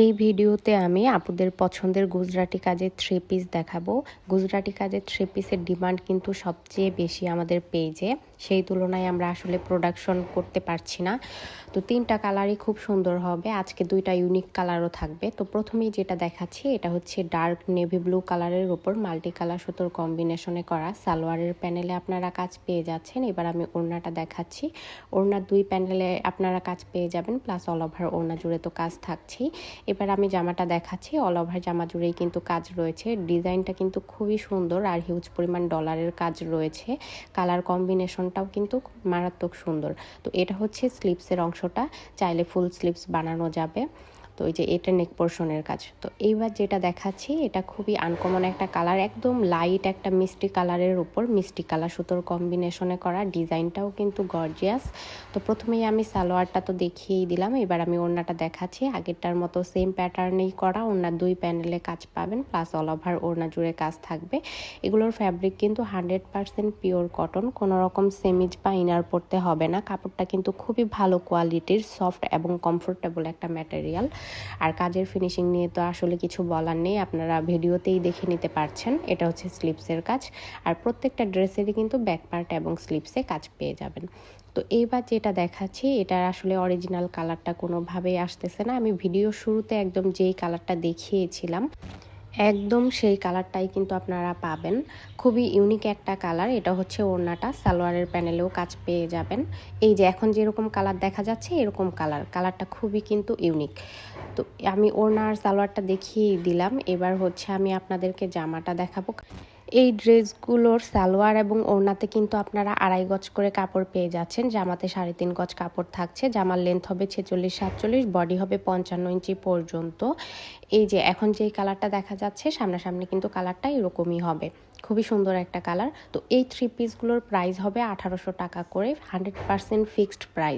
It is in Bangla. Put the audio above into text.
এই ভিডিওতে আমি আপুদের পছন্দের গুজরাটি কাজের থ্রি পিস দেখাবো। গুজরাটি কাজের থ্রি পিসের ডিমান্ড কিন্তু সবচেয়ে বেশি আমাদের পেজে, সেই তুলনায় আমরা আসলে প্রোডাকশন করতে পারছি না। তো তিনটা কালারই খুব সুন্দর হবে, আজকে দুইটা ইউনিক কালারও থাকবে। তো প্রথমেই যেটা দেখাচ্ছি এটা হচ্ছে ডার্ক নেভি ব্লু কালারের উপর মাল্টি কালার সুতোর কম্বিনেশনে করা সালোয়ারের প্যানেলে আপনারা কাজ পেয়ে যাচ্ছেন। এবার আমি ওড়নাটা দেখাচ্ছি। ওড়নার দুই প্যানেলে আপনারা কাজ পেয়ে যাবেন, প্লাস অল ওভার ওড়না জুড়ে তো কাজ থাকছেই। এবার আমি জামাটা দেখাচ্ছি, অল ওভার জামা জুড়েই কিন্তু কাজ রয়েছে। ডিজাইনটা কিন্তু খুবই সুন্দর আর হিউজ পরিমাণ ডলারের কাজ রয়েছে। কালার কম্বিনেশনটাও কিন্তু মারাত্মক সুন্দর। তো এটা হচ্ছে স্লিপসের অংশটা, চাইলে ফুল স্লিপস বানানো যাবে। তো এই যে এটা নেক পোর্শনের কাজ। তো এইবার যেটা দেখাচ্ছি এটা খুবই আনকমন একটা কালার, একদম লাইট একটা মিষ্টি কালারের উপর মিষ্টি কালার সুতোর কম্বিনেশনে করা, ডিজাইনটাও কিন্তু গর্জিয়াস। তো প্রথমেই আমি সালোয়ারটা তো দেখিয়েই দিলাম, এবার আমি ওড়নাটা দেখাচ্ছি। আগেরটার মতো সেম প্যাটার্নেই করা, ওড়নার দুই প্যানেলে কাজ পাবেন, প্লাস অল ওভার ওড়না জুড়ে কাজ থাকবে। এগুলোর ফ্যাব্রিক কিন্তু 100% পিওর কটন, কোনো রকম সেমিজ বা ইনার পরতে হবে না। কাপড়টা কিন্তু খুবই ভালো কোয়ালিটির, সফট এবং কমফোর্টেবল একটা ম্যাটেরিয়াল। আর কাজের ফিনিশিং নিয়ে তো আসলে কিছু বলার নেই, আপনারা ভিডিওতেই দেখে নিতে পারছেন। এটা হচ্ছে স্লিপসের কাজ, আর প্রত্যেকটা ড্রেসেরই কিন্তু ব্যাক পার্ট এবং স্লিপসে কাজ পেয়ে যাবেন। তো এইবার যেটা দেখাচ্ছি এটার আসলে অরিজিনাল কালারটা কোনোভাবেই আসতেছে না। আমি ভিডিও শুরুতে একদম যেই কালারটা দেখিয়েছিলাম একদম সেই কালারটাই কিন্তু আপনারা পাবেন। খুবই ইউনিক একটা কালার। এটা হচ্ছে ওড়নাটা, সালোয়ারের প্যানেলেও কাজ পেয়ে যাবেন। এই যে এখন যেরকম কালার দেখা যাচ্ছে এরকম কালারটা খুবই কিন্তু ইউনিক। তো আমি ওড়না আর সালোয়ারটা দেখিয়ে দিলাম, এবার হচ্ছে আমি আপনাদেরকে জামাটা দেখাবো। এই ড্রেসগুলোর সালোয়ার এবং ওড়নাতে কিন্তু আপনারা 2.5 গজ করে কাপড় পেয়ে যাচ্ছেন, জামাতে 3.5 গজ কাপড় থাকছে। জামার লেন্থ হবে 46-47, বডি হবে 55 ইঞ্চি পর্যন্ত। এই যে এখন যেই কালারটা দেখা যাচ্ছে সামনাসামনি কিন্তু কালারটা এরকমই হবে, খুবই সুন্দর একটা কালার। তো এই থ্রি পিসগুলোর প্রাইস হবে 1800 টাকা করে, 100% ফিক্সড প্রাইস।